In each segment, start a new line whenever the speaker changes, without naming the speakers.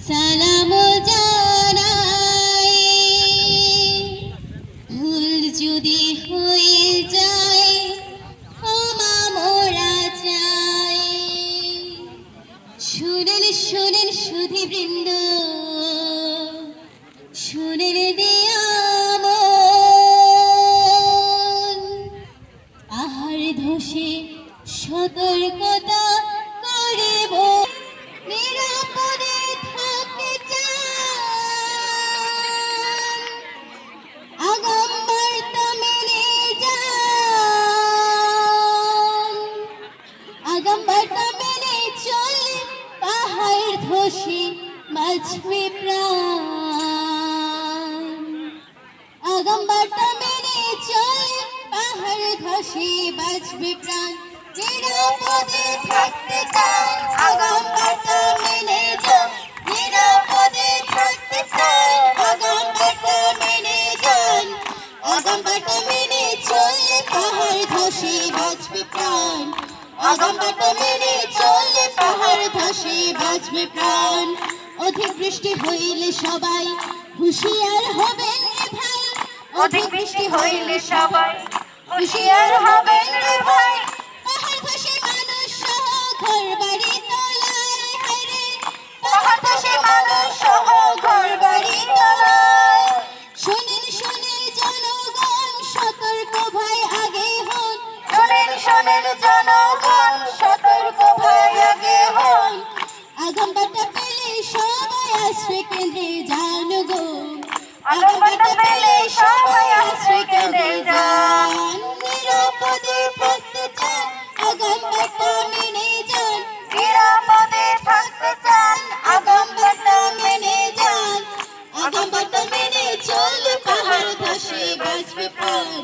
সালাম জানাই ভুল যদি হয়ে যায় ক্ষমা মোরা চাই। শুনেন শুনেন সুধীবৃন্দ, শুনেন দেয়া মন, আহার ধসে সতর্কতা করিব, নিরাপদে থাকতে চান আগাম বার্তা মেনে যান, আগাম বার্তা মেনে চলে পাহাড় ধসে বাঁচবে প্রাণ। আগাম বার্তা মেনে চলে পাহাড় ধসে বাঁচবে প্রাণ। নিরাপদে থাকতে চান আগাম বার্তা মেনে যান, নিরাপদে থাকতে চান আগাম বার্তা মেনে যান। আগাম বার্তা মেনে চললে পাহাড় ধসে বাঁচবে প্রাণ। আগাম বার্তা মেনে চললে পাহাড় ধসে বাঁচবে প্রাণ। অধিক বৃষ্টি হইলে সবাই হুঁশিয়ার হবেন রে ভাই,
অধিক বৃষ্টি হইলে সবাই হুঁশিয়ার হবেন রে ভাই।
পাহাড় ধসে মানুষ সহ ঘর বাড়ি তলায়, হায়রে
পাহাড় ধসে মানুষ সহ ঘর বাড়ি তলায়।
শোনেন শোনেন জনগণ সতর্ক ভাই আগে হন,
শোনেন শোনেন জনগণ সতর্ক ভাই আগে হন।
আগাম বার্তা পেলে সবাই আশ্রয় কেন্দ্রে যান গো,
আগাম বার্তা পেলে সবাই আশ্রয় কেন্দ্রে যান।
নিরাপদে থাকতে চান আগাম বার্তা মেনে যান,
নিরাপদে থাকতে চান আগাম বার্তা
মেনে যান। আগাম বার্তা মেনে চলে পাহাড় ধসে বাঁচবে প্রাণ।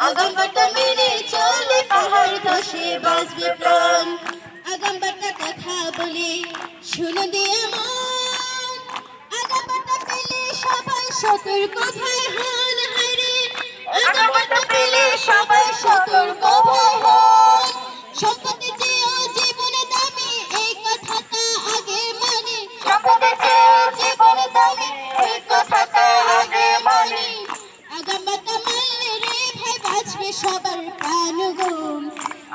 আগাম বার্তা মেনে চলে পাহাড় ধসে বাঁচবে প্রাণ।
আগাম বার্তা কথা বলে শুনে দিয়ে মন, আগাম বার্তা পেলে সবাই সতর্ক ভাই হন, হায়রে
আগাম বার্তা পেলে সবাই সতর্ক ভাই হন।
সম্পত্তি চেয়েও জীবনে দামি এই কথাটা আগে মানে,
সম্পদে চেয়েও জীবন দামি এই কথাটা আগে মানি।
আগাম বার্তা মানলে রে ভাই বাঁচবে সবার প্রাণ গো,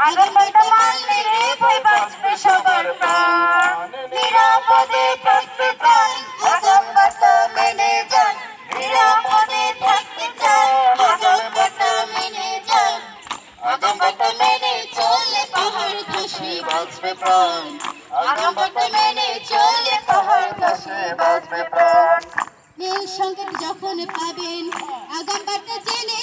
আগাম বার্তা মানলে রে ভাই বাঁচবে সবার প্রাণ। নিরাপদে থাকতে চান আগাম বার্তা মেনে যান, নিরাপদে থাকতে চান আগাম বার্তা মেনে যান। আগাম বার্তা মেনে চলে পাহাড় ধসে বাঁচবে প্রাণ। আগাম বার্তা মেনে চলে পাহাড় ধসে বাঁচবে প্রাণ।
নীল সংকেত যখন পাবেন আগাম বার্তা জেনে